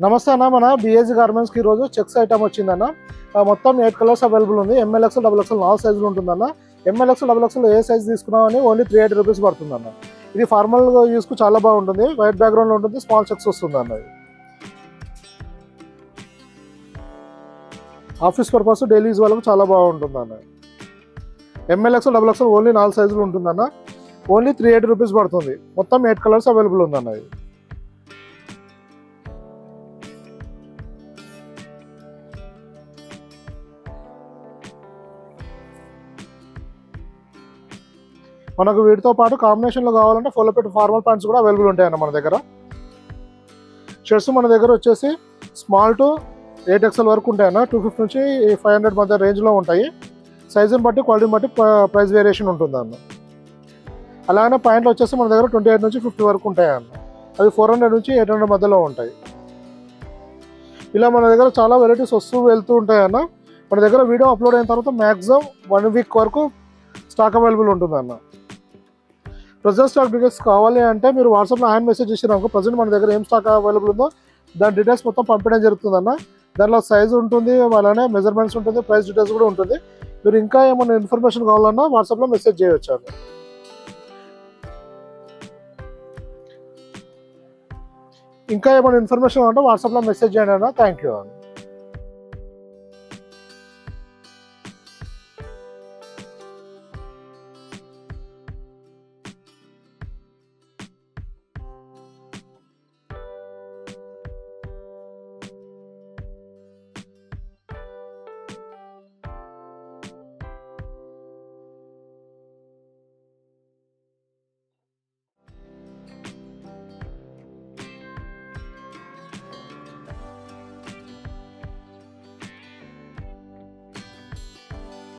నమస్తే అన్న, మన బిఏజీ గార్మెంట్స్కి ఈరోజు చెక్స్ ఐటమ్ వచ్చిందన్న. మొత్తం 8 కలర్స్ అవైలబుల్ ఉంది. ఎంఎల్ఎక్స్ఎల్, డబుల్ ఎక్స్ఎల్ 4 సైజులు ఉంటుందన్న. ఎంఎల్ఎక్స్ఎల్, డబుల్ ఎక్స్ఎల్ ఏ సైజ్ తీసుకున్నామని ఓన్లీ 380 రూపీస్ పడుతుందన్న. ఇది ఫార్మల్గా యూస్కు చాలా బాగుంటుంది. వైట్ బ్యాక్గ్రౌండ్లో ఉంటుంది, స్మాల్ చెక్స్ వస్తుంది అన్న. ఆఫీస్ పర్పస్ డైలీ యూజ్ వాళ్ళకు చాలా బాగుంటుంది అన్న. ఎంఎల్ఎక్స్ఎల్, డబుల్ ఎక్స్ఎల్ ఓన్లీ 4 సైజులు ఉంటుందన్న. ఓన్లీ 380 రూపీస్ పడుతుంది. మొత్తం 8 కలర్స్ అవైలబుల్ ఉందన్న. ఇది మనకు వీటితో పాటు కాంబినేషన్లో కావాలంటే ఫుల్ పెట్ ఫార్మల్ ప్యాంట్స్ కూడా అవైలబుల్ ఉంటాయన్న మన దగ్గర. షర్ట్స్ మన దగ్గర వచ్చేసి స్మాల్ టు 8XL వరకు ఉంటాయన్న. 250 నుంచి 500 మధ్య రేంజ్లో ఉంటాయి. సైజుని బట్టి, క్వాలిటీని బట్టి ప్రైస్ వేరియేషన్ ఉంటుంది అన్న. అలానే ప్యాంట్లు వచ్చేసి మన దగ్గర 28 నుంచి 50 వరకు ఉంటాయన్న. అవి 400 నుంచి 800 మధ్యలో ఉంటాయి. ఇలా మన దగ్గర చాలా వెరైటీస్ వస్తూ వెళ్తూ ఉంటాయన్న. మన దగ్గర వీడియో అప్లోడ్ అయిన తర్వాత మ్యాక్సిమం 1 వీక్ వరకు స్టాక్ అవైలబుల్ ఉంటుందన్న. ప్రజెంట్ స్టాక్ డీటెయిల్స్ కావాలి అంటే మీరు వాట్సాప్లో హ్యాండ్ మెసేజ్ చేసినాక ప్రజెంట్ మన దగ్గర ఏం స్టాక్ అవైలబుల్ ఉందో దాని డీటెయిల్స్ మొత్తం పంపించడం జరుగుతుందన్న. దానిలో సైజు ఉంటుంది, అలానే మెజర్మెంట్స్ ఉంటుంది, ప్రైస్ డీటెయిల్స్ కూడా ఉంటుంది. మీరు ఇంకా ఏమైనా ఇన్ఫర్మేషన్ కావాలన్నా వాట్సాప్లో మెసేజ్ చేయవచ్చు అన్న. ఇంకా ఏమైనా ఇన్ఫర్మేషన్ కావాలంటే వాట్సాప్లో మెసేజ్ చేయండి అన్న. థ్యాంక్ యూ అన్న.